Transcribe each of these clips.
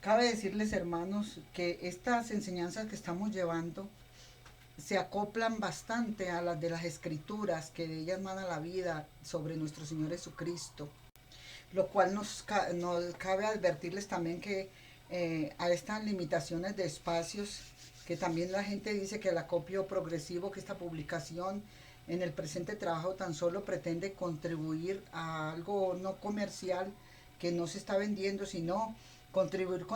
Cabe decirles, hermanos, que estas enseñanzas que estamos llevando se acoplan bastante a las de las escrituras, que de ellas mana la vida sobre nuestro Señor Jesucristo, lo cual nos cabe advertirles también que a estas limitaciones de espacios, que también la gente dice que el acopio progresivo, que esta publicación en el presente trabajo tan solo pretende contribuir a algo no comercial que no se está vendiendo, sino contribuir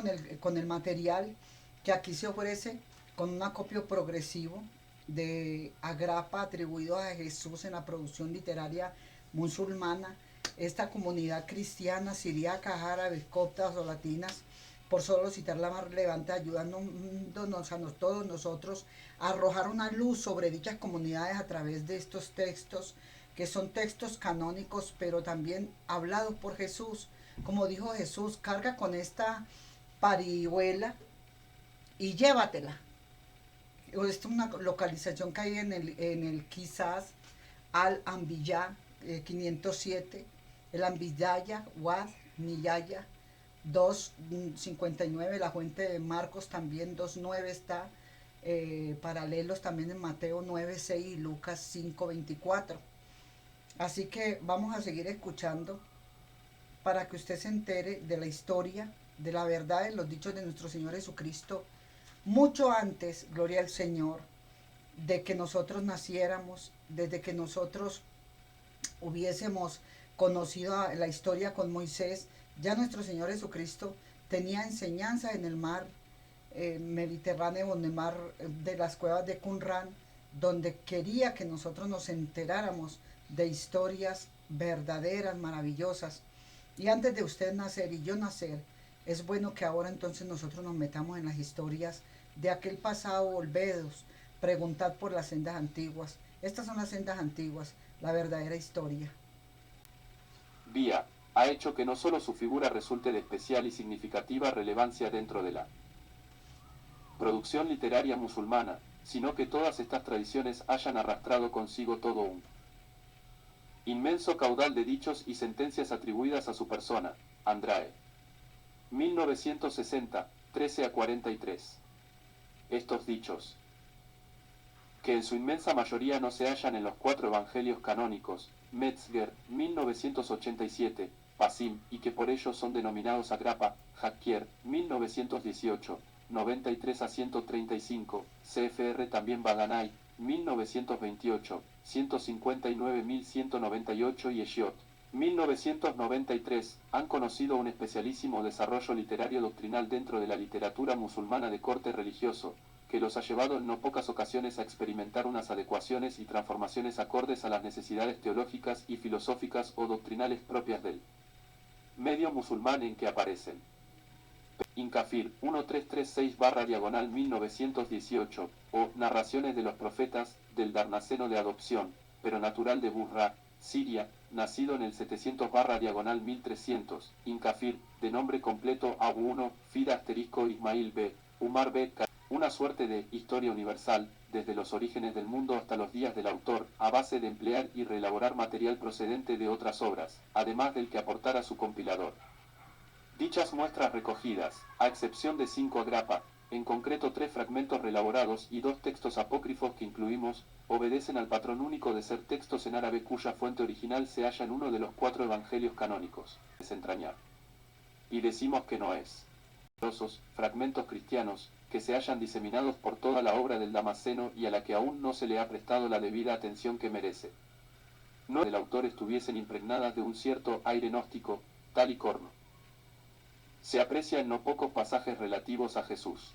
con el material que aquí se ofrece con un acopio progresivo de agrapa atribuido a Jesús en la producción literaria musulmana. Esta comunidad cristiana, siríaca, árabe, coptas o latinas, por solo citar la más relevante, ayudándonos a todos nosotros a arrojar una luz sobre dichas comunidades a través de estos textos, que son textos canónicos, pero también hablados por Jesús. Como dijo Jesús, carga con esta parihuela y llévatela. Esta es una localización que hay en el quizás al-Anbiya 507, el Ambiyaya, Wad, Niyaya, 2:59, la fuente de Marcos también 2:9 está, paralelos también en Mateo 9:6 y Lucas 5:24. Así que vamos a seguir escuchando para que usted se entere de la historia, de la verdad de los dichos de nuestro Señor Jesucristo, mucho antes, gloria al Señor, de que nosotros naciéramos, desde que nosotros hubiésemos conocido la historia con Moisés. Ya nuestro Señor Jesucristo tenía enseñanza en el mar Mediterráneo, en el mar de las cuevas de Qumran, donde quería que nosotros nos enteráramos de historias verdaderas, maravillosas. Y antes de usted nacer y yo nacer, es bueno que ahora entonces nosotros nos metamos en las historias de aquel pasado. Volvedos, preguntad por las sendas antiguas. Estas son las sendas antiguas, la verdadera historia. Vía ha hecho que no solo su figura resulte de especial y significativa relevancia dentro de la producción literaria musulmana, sino que todas estas tradiciones hayan arrastrado consigo todo un inmenso caudal de dichos y sentencias atribuidas a su persona. Andrae. 1960, 13-43. Estos dichos, que en su inmensa mayoría no se hallan en los 4 evangelios canónicos, Metzger, 1987, Pasim, y que por ello son denominados Agrapa, Jacquier, 1918, 93-135, CFR también Badanay, 1928, 159.198 y Eshiot, 1993, han conocido un especialísimo desarrollo literario doctrinal dentro de la literatura musulmana de corte religioso, que los ha llevado en no pocas ocasiones a experimentar unas adecuaciones y transformaciones acordes a las necesidades teológicas y filosóficas o doctrinales propias del medio musulmán en que aparecen. Inkafir 1336/1918, o Narraciones de los Profetas, del Darnaceno de Adopción, pero natural de Burra, Siria, nacido en el 700/1300, Inkafir, de nombre completo Abu 1, Fida asterisco Ismail B. Umar B. Una suerte de historia universal, desde los orígenes del mundo hasta los días del autor, a base de emplear y reelaborar material procedente de otras obras, además del que aportara su compilador. Dichas muestras recogidas, a excepción de 5 agrapa, en concreto 3 fragmentos reelaborados y 2 textos apócrifos que incluimos, obedecen al patrón único de ser textos en árabe cuya fuente original se halla en uno de los 4 evangelios canónicos. Desentrañar. Y decimos que no es. Numerosos fragmentos cristianos, que se hayan diseminados por toda la obra del Damasceno y a la que aún no se le ha prestado la debida atención que merece. No del autor estuviesen impregnadas de un cierto aire gnóstico, tal y corno se aprecia en no pocos pasajes relativos a Jesús.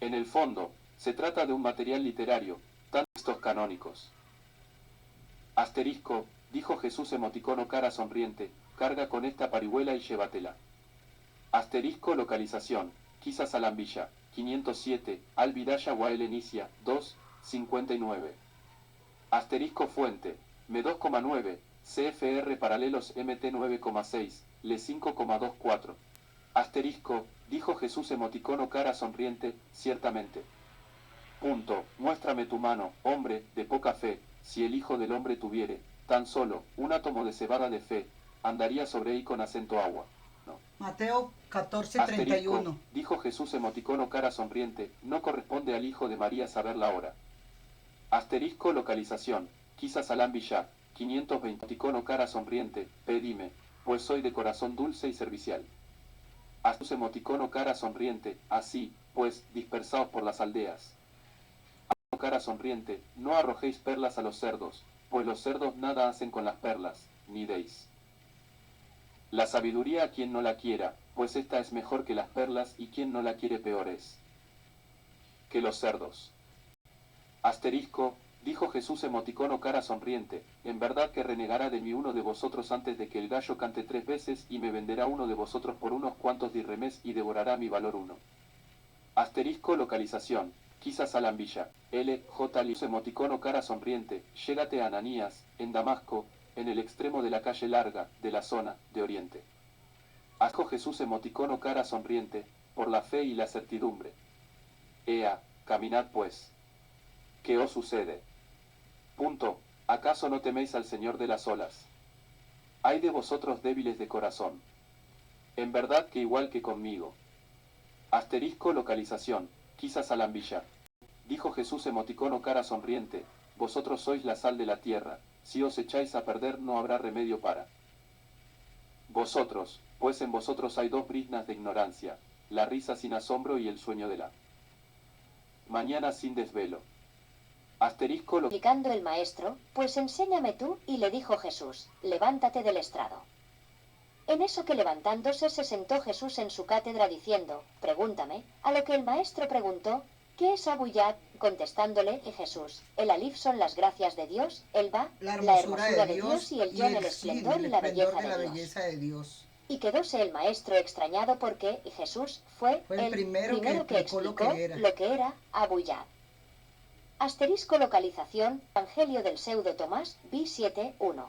En el fondo, se trata de un material literario, tanto textos canónicos. Asterisco, dijo Jesús emoticono cara sonriente, carga con esta parihuela y llévatela. Asterisco localización, quizás Alambilla, 507, Al-Bidaya Wael-Enicia, 2, 59. Asterisco fuente, M2,9, CFR paralelos MT 9,6, Le 5,24. Asterisco, dijo Jesús emoticono cara sonriente, ciertamente. Punto, muéstrame tu mano, hombre, de poca fe, si el Hijo del Hombre tuviere, tan solo, un átomo de cebada de fe, andaría sobre y con acento agua. No. Mateo 14, Asterisco, 31. dijo Jesús emoticono cara sonriente, no corresponde al hijo de María saber la hora. Asterisco localización, quizás Alan Villar, 520 emoticono cara sonriente, pedime, pues soy de corazón dulce y servicial. Jesús emoticono cara sonriente, así, pues, dispersaos por las aldeas. Cara sonriente, no arrojéis perlas a los cerdos, pues los cerdos nada hacen con las perlas, ni deis la sabiduría a quien no la quiera, pues esta es mejor que las perlas y quien no la quiere peor es que los cerdos. Asterisco, dijo Jesús emoticono cara sonriente, en verdad que renegará de mí uno de vosotros antes de que el gallo cante 3 veces y me venderá uno de vosotros por unos cuantos dirremes y devorará mi valor uno. Asterisco localización, quizás Alan Villa, L.J. Luz emoticono cara sonriente, llégate a Ananías, en Damasco, en el extremo de la calle larga, de la zona, de Oriente. Asco Jesús emoticono cara sonriente, por la fe y la certidumbre. Ea, caminad pues. ¿Qué os sucede? Punto, ¿acaso no teméis al Señor de las olas? Ay de vosotros débiles de corazón. En verdad que igual que conmigo. Asterisco localización, quizás Alan Villa. Dijo Jesús emoticono cara sonriente, vosotros sois la sal de la tierra, si os echáis a perder no habrá remedio para vosotros, pues en vosotros hay dos briznas de ignorancia, la risa sin asombro y el sueño de la mañana sin desvelo. Asterisco lo... Explicando el maestro, pues enséñame tú, y le dijo Jesús, levántate del estrado. En eso que levantándose se sentó Jesús en su cátedra diciendo, pregúntame, a lo que el maestro preguntó, ¿qué es Abu Yad? Contestándole Jesús, el alif son las gracias de Dios, el ba, La hermosura de Dios y el yon el esplendor y la belleza de Dios. Dios. Y quedóse el maestro extrañado porque Jesús fue el primero que explicó lo que era Abu Yad. Asterisco localización, Evangelio del Pseudo Tomás, B7.1.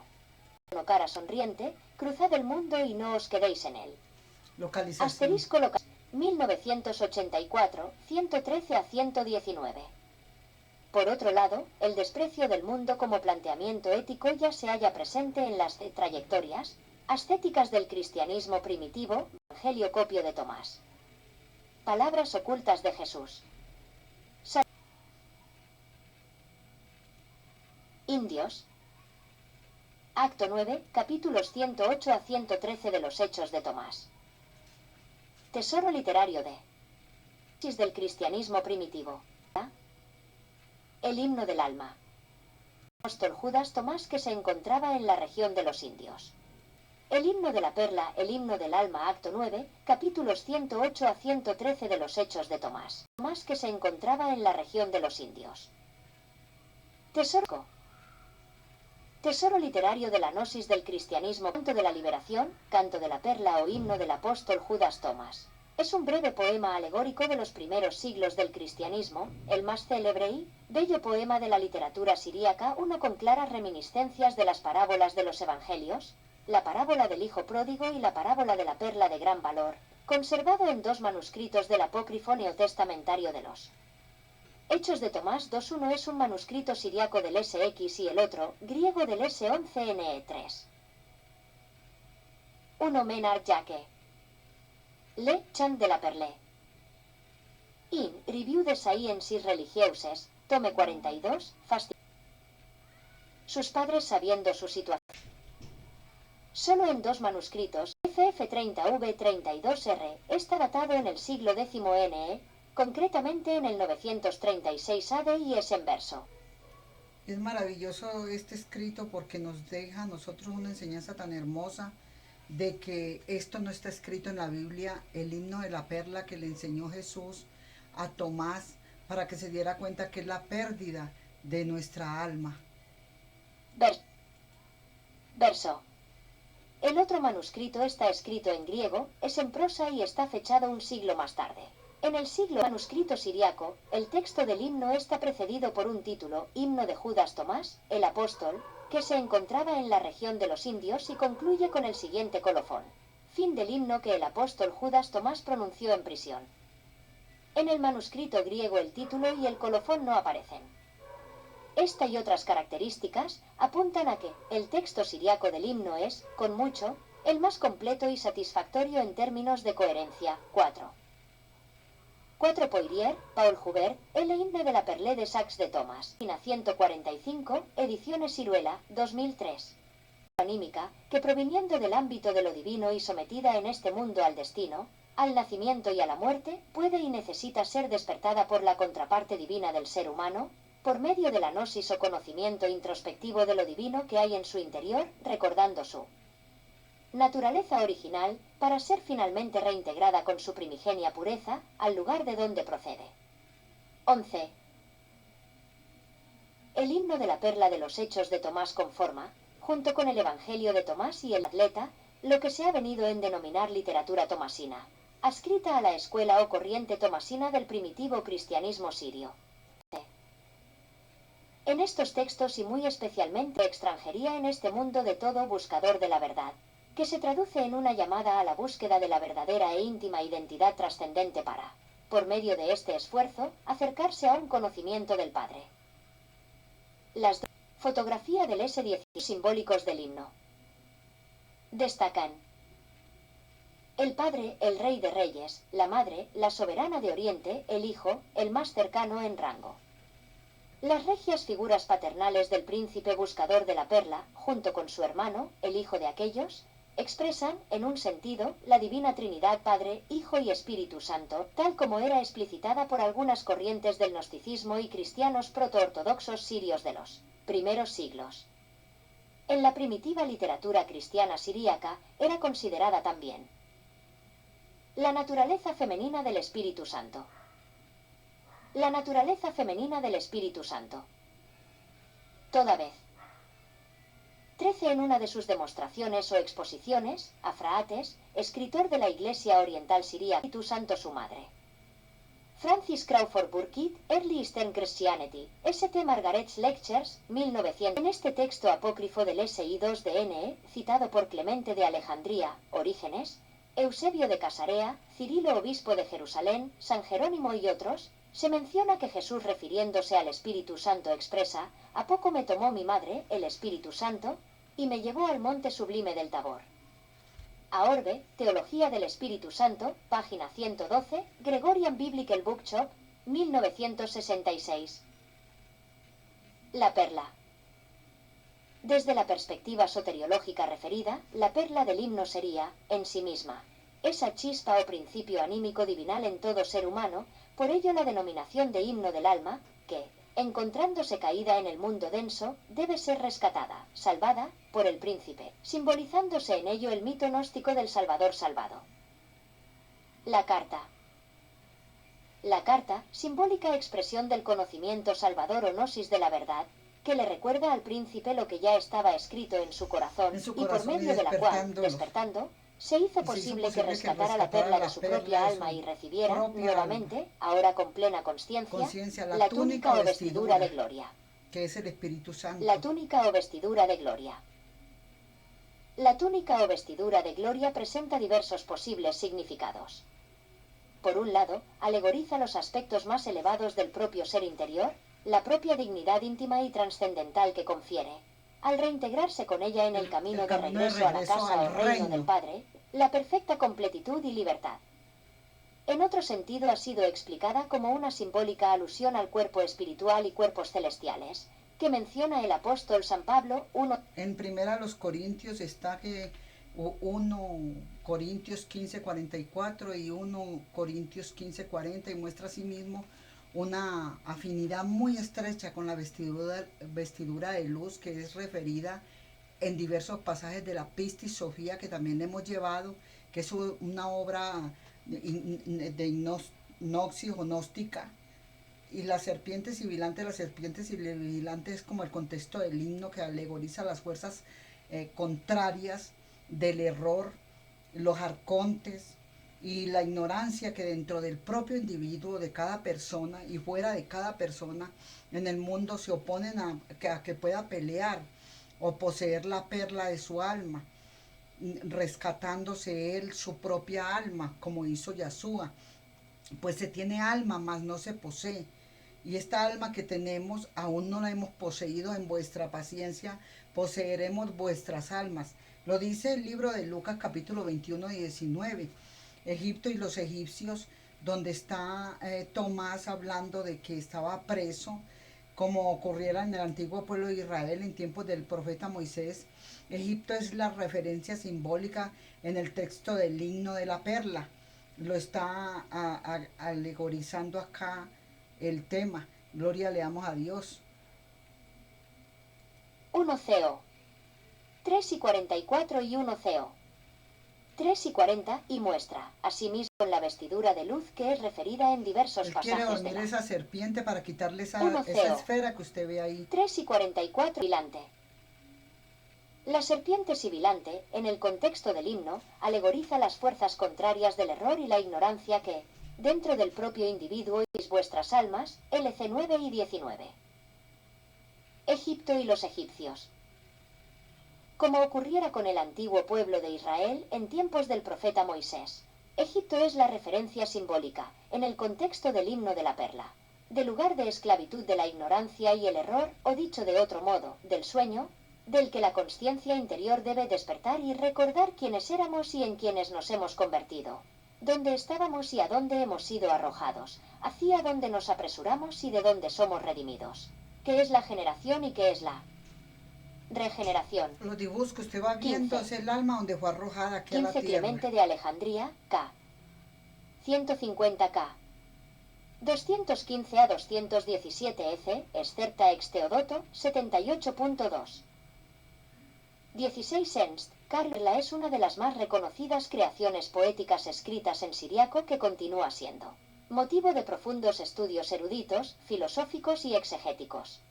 Cara sonriente, cruzad el mundo y no os quedéis en él. Localización. Asterisco local 1984, 113 a 119. Por otro lado, el desprecio del mundo como planteamiento ético ya se halla presente en las trayectorias ascéticas del cristianismo primitivo, Evangelio copio de Tomás. Palabras ocultas de Jesús. Indios. Acto 9, capítulos 108 a 113 de los Hechos de Tomás. Tesoro literario del cristianismo primitivo. El himno del alma. Apóstol Judas Tomás que se encontraba en la región de los indios. El himno de la perla, el himno del alma, acto 9, capítulos 108 a 113 de los Hechos de Tomás. Tomás que se encontraba en la región de los indios. Tesoro literario de la gnosis del cristianismo, canto de la liberación, canto de la perla o himno del apóstol Judas Tomás. Es un breve poema alegórico de los primeros siglos del cristianismo, el más célebre y bello poema de la literatura siríaca, uno con claras reminiscencias de las parábolas de los evangelios, la parábola del hijo pródigo y la parábola de la perla de gran valor, conservado en 2 manuscritos del apócrifo neotestamentario de los Hechos de Tomás 2.1 es un manuscrito siriaco del SX y el otro, griego del S11NE3. 1 Menar Jacque. Le Chan de la Perle. In Review de Sciences Religieuses, tome 42, Sus padres sabiendo su situación. Solo en 2 manuscritos, FF30V32R, está datado en el siglo X NE, concretamente en el 936 AD y es en verso. Es maravilloso este escrito porque nos deja a nosotros una enseñanza tan hermosa de que esto no está escrito en la Biblia, el himno de la perla que le enseñó Jesús a Tomás para que se diera cuenta que es la pérdida de nuestra alma. Verso. El otro manuscrito está escrito en griego, es en prosa y está fechado un siglo más tarde. En el siglo manuscrito siriaco, el texto del himno está precedido por un título, Himno de Judas Tomás, el apóstol, que se encontraba en la región de los indios y concluye con el siguiente colofón. Fin del himno que el apóstol Judas Tomás pronunció en prisión. En el manuscrito griego el título y el colofón no aparecen. Esta y otras características apuntan a que el texto siriaco del himno es, con mucho, el más completo y satisfactorio en términos de coherencia. 4. 4 Poirier, Paul Joubert, El himne de la Perle de Saxe de Thomas. Página 145, Ediciones Ciruela, 2003. Anímica, que proviniendo del ámbito de lo divino y sometida en este mundo al destino, al nacimiento y a la muerte, puede y necesita ser despertada por la contraparte divina del ser humano, por medio de la gnosis o conocimiento introspectivo de lo divino que hay en su interior, recordando su naturaleza original, para ser finalmente reintegrada con su primigenia pureza, al lugar de donde procede. 11. El himno de la perla de los Hechos de Tomás conforma, junto con el Evangelio de Tomás y el Atleta, lo que se ha venido en denominar literatura tomasina, adscrita a la escuela o corriente tomasina del primitivo cristianismo sirio. En estos textos y muy especialmente extranjería en este mundo de todo buscador de la verdad, que se traduce en una llamada a la búsqueda de la verdadera e íntima identidad trascendente para, por medio de este esfuerzo, acercarse a un conocimiento del Padre. Las fotografía del S-10 simbólicos del himno. Destacan el Padre, el Rey de Reyes, la Madre, la Soberana de Oriente, el Hijo, el más cercano en rango. Las regias figuras paternales del príncipe buscador de la perla, junto con su hermano, el hijo de aquellos, expresan, en un sentido, la divina Trinidad Padre, Hijo y Espíritu Santo, tal como era explicitada por algunas corrientes del gnosticismo y cristianos protoortodoxos sirios de los primeros siglos. En la primitiva literatura cristiana siríaca era considerada también la naturaleza femenina del Espíritu Santo. La naturaleza femenina del Espíritu Santo. Toda vez. 13 en una de sus demostraciones o exposiciones, Afraates, escritor de la Iglesia Oriental Siria, Espíritu Santo su madre. Francis Crawford Burkitt, Early Eastern Christianity, St. Margaret's Lectures, 1900. En este texto apócrifo del SI2 de NE, citado por Clemente de Alejandría, Orígenes, Eusebio de Casarea, Cirilo obispo de Jerusalén, San Jerónimo y otros, se menciona que Jesús, refiriéndose al Espíritu Santo, expresa: «A poco me tomó mi madre, el Espíritu Santo, y me llevó al monte sublime del Tabor». A Orbe, Teología del Espíritu Santo, página 112, Gregorian Biblical Bookshop, 1966. La perla. Desde la perspectiva soteriológica referida, la perla del himno sería, en sí misma, esa chispa o principio anímico divinal en todo ser humano, por ello la denominación de himno del alma, que, encontrándose caída en el mundo denso, debe ser rescatada, salvada, por el príncipe, simbolizándose en ello el mito gnóstico del Salvador salvado. La carta. La carta, simbólica expresión del conocimiento salvador o gnosis de la verdad, que le recuerda al príncipe lo que ya estaba escrito en su corazón, y por medio de la cual, despertando, se hizo posible que rescatara la perla de su propia alma y recibiera, nuevamente, ahora con plena conciencia, la túnica o vestidura de gloria. Que es el Espíritu Santo. La túnica o vestidura de gloria. La túnica o vestidura de gloria presenta diversos posibles significados. Por un lado, alegoriza los aspectos más elevados del propio ser interior, la propia dignidad íntima y trascendental que confiere, al reintegrarse con ella en el camino de regreso a la casa o reino del Padre, la perfecta completitud y libertad. En otro sentido ha sido explicada como una simbólica alusión al cuerpo espiritual y cuerpos celestiales, que menciona el apóstol San Pablo 1. En primera los Corintios está que 1 Corintios 15:44 y 1 Corintios 15:40, y muestra asimismo una afinidad muy estrecha con la vestidura de luz, que es referida en diversos pasajes de la Pistis Sofía, que también hemos llevado, que es una obra de gnosis o gnóstica. Y la serpiente sibilante es como el contexto del himno, que alegoriza las fuerzas contrarias del error, los arcontes y la ignorancia que dentro del propio individuo de cada persona y fuera de cada persona en el mundo se oponen a que pueda pelear o poseer la perla de su alma, rescatándose él su propia alma, como hizo Yahshua. Pues se tiene alma, mas no se posee. Y esta alma que tenemos aún no la hemos poseído. En vuestra paciencia poseeremos vuestras almas. Lo dice el libro de Lucas capítulo 21 y 19. Egipto y los egipcios, donde está Tomás hablando de que estaba preso, como ocurriera en el antiguo pueblo de Israel en tiempos del profeta Moisés. Egipto es la referencia simbólica en el texto del himno de la perla. Lo está alegorizando acá el tema. Gloria le damos a Dios. 1 CO. 3:44 y 1 CO. 3:40 y muestra, asimismo, la vestidura de luz que es referida en diversos Él pasajes quiere dormir de la... esa serpiente para quitarle esa 1 CO. esfera que usted ve ahí. 3:44 sibilante. La serpiente sibilante, en el contexto del himno, alegoriza las fuerzas contrarias del error y la ignorancia que, dentro del propio individuo y vuestras almas, LC 9 y 19. Egipto y los egipcios. Como ocurriera con el antiguo pueblo de Israel en tiempos del profeta Moisés, Egipto es la referencia simbólica, en el contexto del himno de la perla, del lugar de esclavitud de la ignorancia y el error, o dicho de otro modo, del sueño, del que la consciencia interior debe despertar y recordar quiénes éramos y en quienes nos hemos convertido, dónde estábamos y a dónde hemos sido arrojados, hacia dónde nos apresuramos y de dónde somos redimidos, qué es la generación y qué es la regeneración. Los dibujos que usted va viendo 15. es el alma donde fue arrojada aquí a la 15 tierra. Clemente de Alejandría, K. 150 K. 215 a 217 EC, excepta ex Teodoto, 78.2. 16 Ernst, Carla es una de las más reconocidas creaciones poéticas escritas en siriaco que continúa siendo motivo de profundos estudios eruditos, filosóficos y exegéticos.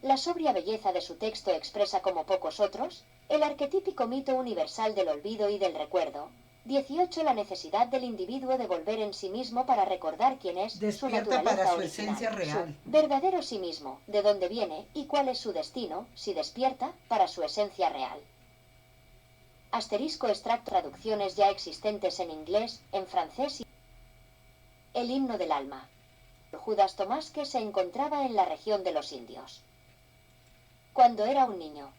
La sobria belleza de su texto expresa como pocos otros, el arquetípico mito universal del olvido y del recuerdo. 18 La necesidad del individuo de volver en sí mismo para recordar quién es, Despierta su naturaleza para su original, esencia real. su verdadero sí mismo, de dónde viene y cuál es su destino, si despierta, para su esencia real. Asterisco extracto traducciones ya existentes en inglés, en francés y... El himno del alma. Judas Tomás, que se encontraba en la región de los indios. Cuando era un niño.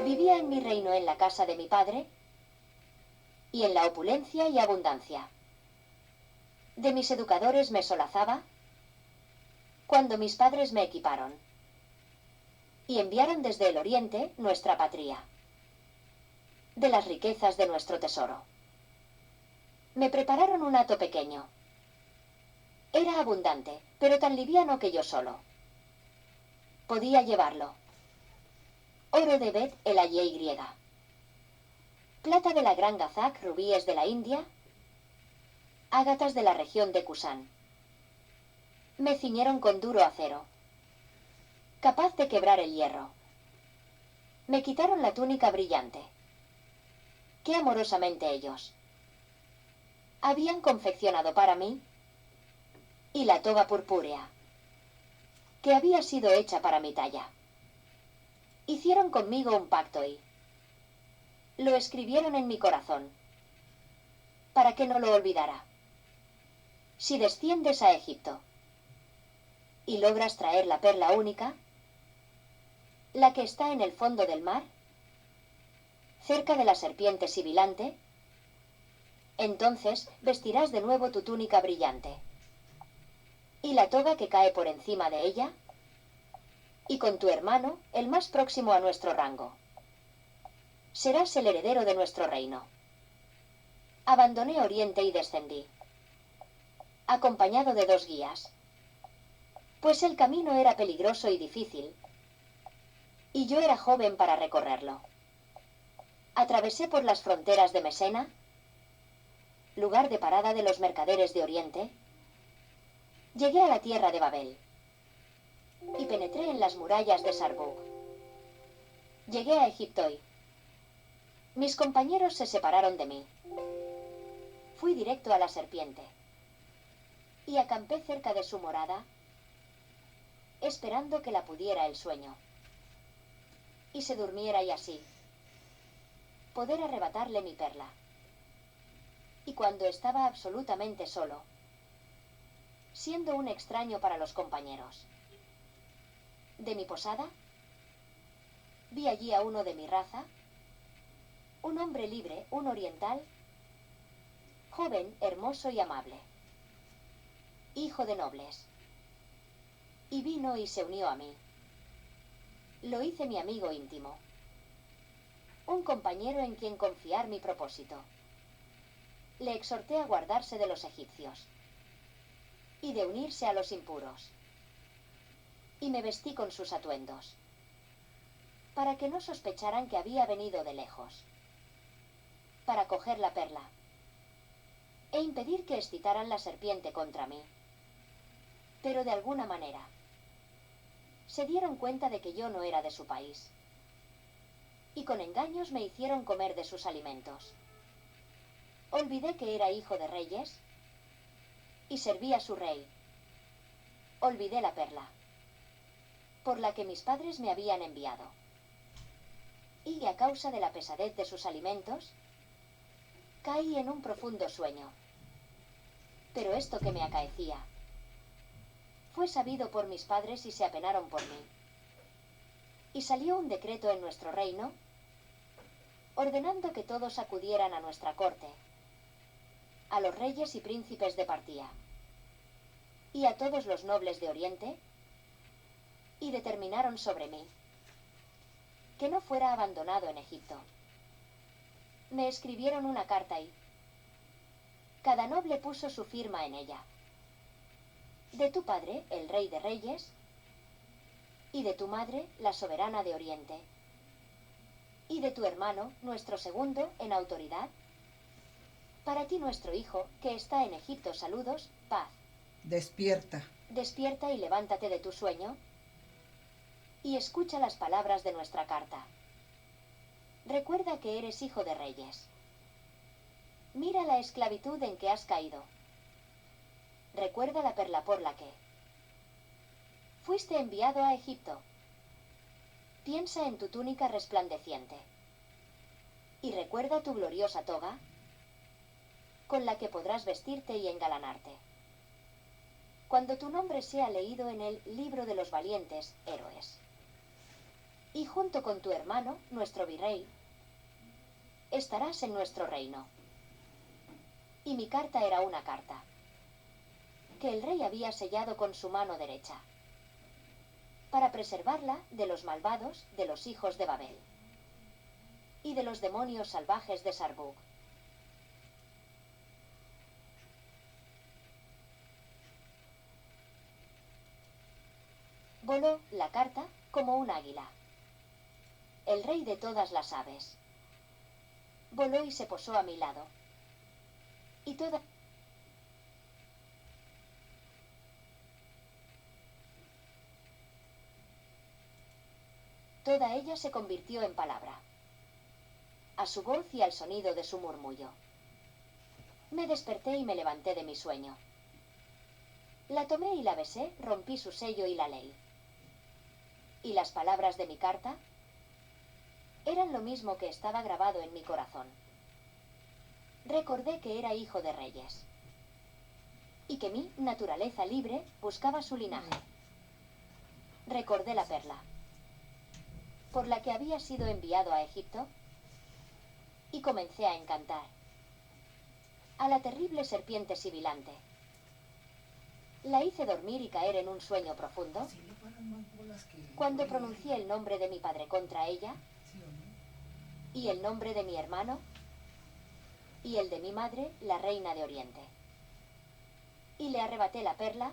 Vivía en mi reino en la casa de mi padre, y en la opulencia y abundancia. De mis educadores me solazaba, cuando mis padres me equiparon, y enviaron desde el oriente, nuestra patria, de las riquezas de nuestro tesoro. Me prepararon un hato pequeño. Era abundante, pero tan liviano que yo solo podía llevarlo. Oro de Bet el Y. Plata de la Gran Gazak, rubíes de la India, ágatas de la región de Kusán. Me ciñeron con duro acero, capaz de quebrar el hierro. Me quitaron la túnica brillante, que amorosamente ellos habían confeccionado para mí, y la toga purpúrea, que había sido hecha para mi talla. Hicieron conmigo un pacto y lo escribieron en mi corazón, para que no lo olvidara. Si desciendes a Egipto y logras traer la perla única, la que está en el fondo del mar, cerca de la serpiente sibilante, entonces vestirás de nuevo tu túnica brillante y la toga que cae por encima de ella, y con tu hermano, el más próximo a nuestro rango, serás el heredero de nuestro reino. Abandoné Oriente y descendí, acompañado de 2 guías, pues el camino era peligroso y difícil, y yo era joven para recorrerlo. Atravesé por las fronteras de Mesena, lugar de parada de los mercaderes de Oriente. Llegué a la tierra de Babel y penetré en las murallas de Sarbug. Llegué a Egipto y mis compañeros se separaron de mí. Fui directo a la serpiente y acampé cerca de su morada, esperando que la pudiera el sueño y se durmiera, y así poder arrebatarle mi perla. Y cuando estaba absolutamente solo, siendo un extraño para los compañeros de mi posada, Vi allí a uno de mi raza, un hombre libre, un oriental, joven, hermoso y amable, hijo de nobles. Y vino y se unió a mí. Lo hice mi amigo íntimo, un compañero en quien confiar mi propósito. Le exhorté a guardarse de los egipcios y de unirse a los impuros. Y me vestí con sus atuendos, para que no sospecharan que había venido de lejos, para coger la perla e impedir que excitaran la serpiente contra mí. Pero de alguna manera se dieron cuenta de que yo no era de su país, y con engaños me hicieron comer de sus alimentos. Olvidé que era hijo de reyes y servía a su rey. Olvidé la perla por la que mis padres me habían enviado. Y a causa de la pesadez de sus alimentos, caí en un profundo sueño. Pero esto que me acaecía fue sabido por mis padres y se apenaron por mí. Y salió un decreto en nuestro reino, ordenando que todos acudieran a nuestra corte, a los reyes y príncipes de Partía, y a todos los nobles de Oriente, y determinaron sobre mí que no fuera abandonado en Egipto. Me escribieron una carta y cada noble puso su firma en ella. De tu padre, el rey de reyes, y de tu madre, la soberana de Oriente, y de tu hermano, nuestro segundo en autoridad. Para ti nuestro hijo, que está en Egipto, saludos, paz. Despierta. Despierta y levántate de tu sueño, y escucha las palabras de nuestra carta. Recuerda que eres hijo de reyes. Mira la esclavitud en que has caído. Recuerda la perla por la que fuiste enviado a Egipto. Piensa en tu túnica resplandeciente. Y recuerda tu gloriosa toga, con la que podrás vestirte y engalanarte. Cuando tu nombre sea leído en el libro de los valientes héroes. Y junto con tu hermano, nuestro virrey, estarás en nuestro reino. Y mi carta era una carta que el rey había sellado con su mano derecha, para preservarla de los malvados de los hijos de Babel y de los demonios salvajes de Sarbug. Voló la carta como un águila, el rey de todas las aves. Voló y se posó a mi lado. Y toda ella se convirtió en palabra, a su voz y al sonido de su murmullo. Me desperté y me levanté de mi sueño. La tomé y la besé, rompí su sello y la leí. Y las palabras de mi carta eran lo mismo que estaba grabado en mi corazón. Recordé que era hijo de reyes y que mi naturaleza libre buscaba su linaje. Recordé la perla por la que había sido enviado a Egipto y comencé a encantar a la terrible serpiente sibilante. La hice dormir y caer en un sueño profundo. Cuando pronuncié el nombre de mi padre contra ella, y el nombre de mi hermano, y el de mi madre, la reina de Oriente. Y le arrebaté la perla,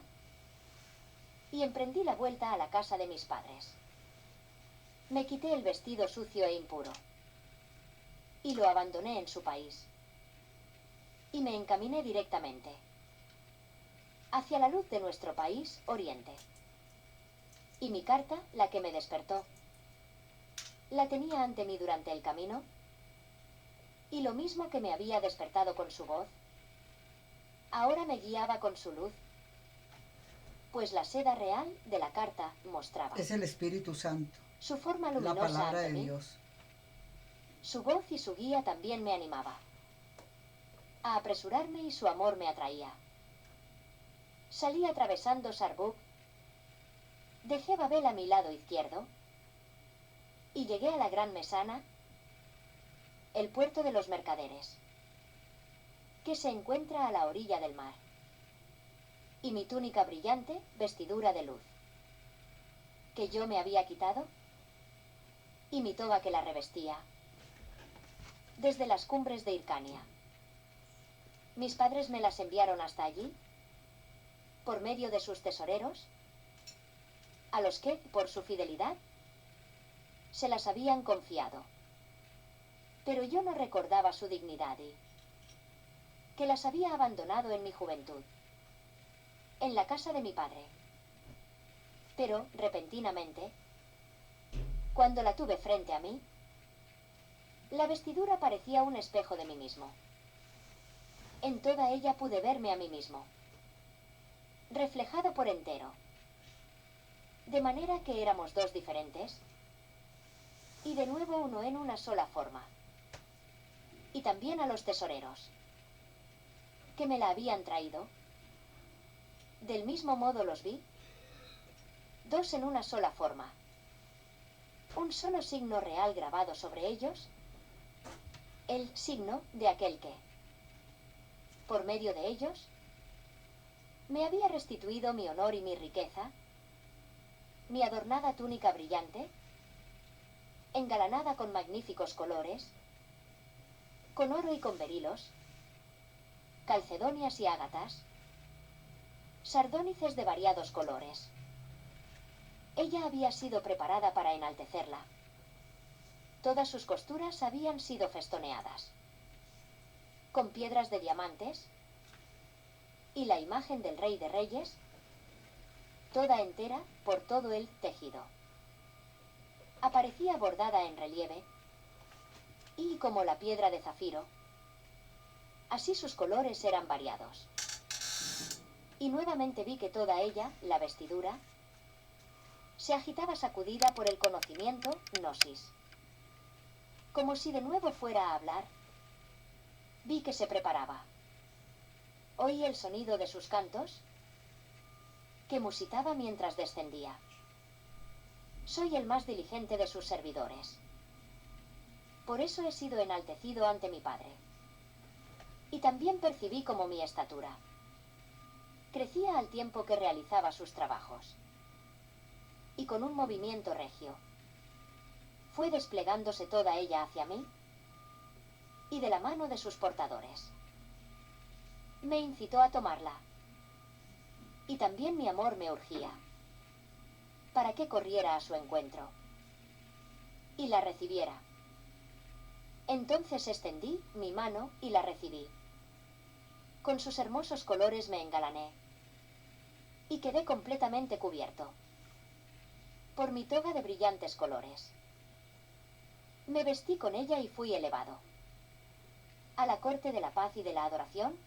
y emprendí la vuelta a la casa de mis padres. Me quité el vestido sucio e impuro, y lo abandoné en su país. Y me encaminé directamente hacia la luz de nuestro país, Oriente. Y mi carta, la que me despertó, la tenía ante mí durante el camino, y lo mismo que me había despertado con su voz, ahora me guiaba con su luz, pues la seda real de la carta mostraba. Es el Espíritu Santo, su forma la luminosa palabra ante de mí. Dios. Su voz y su guía también me animaba a apresurarme y su amor me atraía. Salí atravesando Sarbug, dejé Babel a mi lado izquierdo y llegué a la gran mesana, el puerto de los mercaderes, que se encuentra a la orilla del mar, y mi túnica brillante, vestidura de luz, que yo me había quitado, y mi toga que la revestía, desde las cumbres de Hircania. Mis padres me las enviaron hasta allí, por medio de sus tesoreros, a los que, por su fidelidad, se las habían confiado. Pero yo no recordaba su dignidad y que las había abandonado en mi juventud, en la casa de mi padre. Pero, repentinamente, cuando la tuve frente a mí, la vestidura parecía un espejo de mí mismo. En toda ella pude verme a mí mismo, reflejado por entero, de manera que éramos dos diferentes, y de nuevo uno en una sola forma. Y también a los tesoreros, que me la habían traído, del mismo modo los vi, dos en una sola forma, un solo signo real grabado sobre ellos, el signo de aquel que, por medio de ellos, me había restituido mi honor y mi riqueza, mi adornada túnica brillante, engalanada con magníficos colores, con oro y con berilos, calcedonias y ágatas, sardónices de variados colores. Ella había sido preparada para enaltecerla. Todas sus costuras habían sido festoneadas, con piedras de diamantes, y la imagen del Rey de Reyes, toda entera por todo el tejido, aparecía bordada en relieve, y como la piedra de zafiro, así sus colores eran variados. Y nuevamente vi que toda ella, la vestidura, se agitaba sacudida por el conocimiento gnosis. Como si de nuevo fuera a hablar, vi que se preparaba. Oí el sonido de sus cantos, que musitaba mientras descendía. Soy el más diligente de sus servidores. Por eso he sido enaltecido ante mi padre. Y también percibí como mi estatura crecía al tiempo que realizaba sus trabajos. Y con un movimiento regio, fue desplegándose toda ella hacia mí, y de la mano de sus portadores. Me incitó a tomarla, y también mi amor me urgía, para que corriera a su encuentro, y la recibiera. Entonces extendí mi mano y la recibí. Con sus hermosos colores me engalané, y quedé completamente cubierto por mi toga de brillantes colores. Me vestí con ella y fui elevado a la corte de la paz y de la adoración.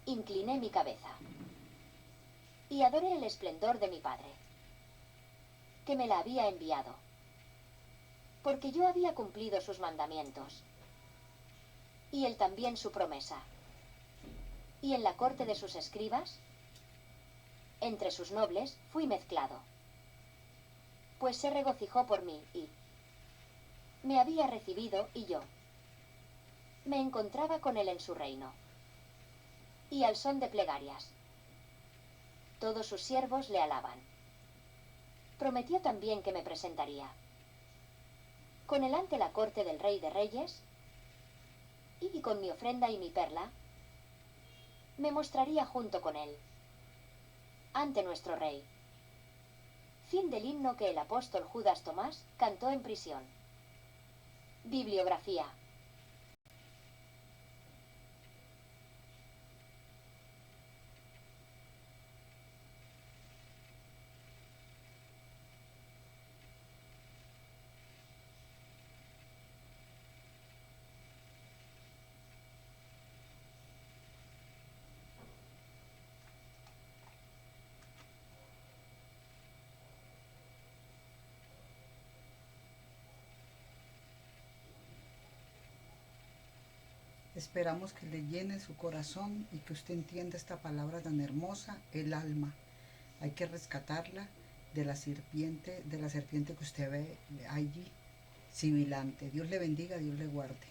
Incliné mi cabeza y adoré el esplendor de mi padre, que me la había enviado, porque yo había cumplido sus mandamientos, y él también su promesa. Y en la corte de sus escribas, entre sus nobles, fui mezclado, pues se regocijó por mí y me había recibido, y yo me encontraba con él en su reino. Y al son de plegarias, todos sus siervos le alaban. Prometió también que me presentaría con él ante la corte del Rey de Reyes, y con mi ofrenda y mi perla me mostraría junto con él ante nuestro rey. Fin del himno que el apóstol Judas Tomás cantó en prisión. Bibliografía. Esperamos que le llene su corazón y que usted entienda esta palabra tan hermosa, el alma. Hay que rescatarla de la serpiente que usted ve allí, sibilante. Dios le bendiga, Dios le guarde.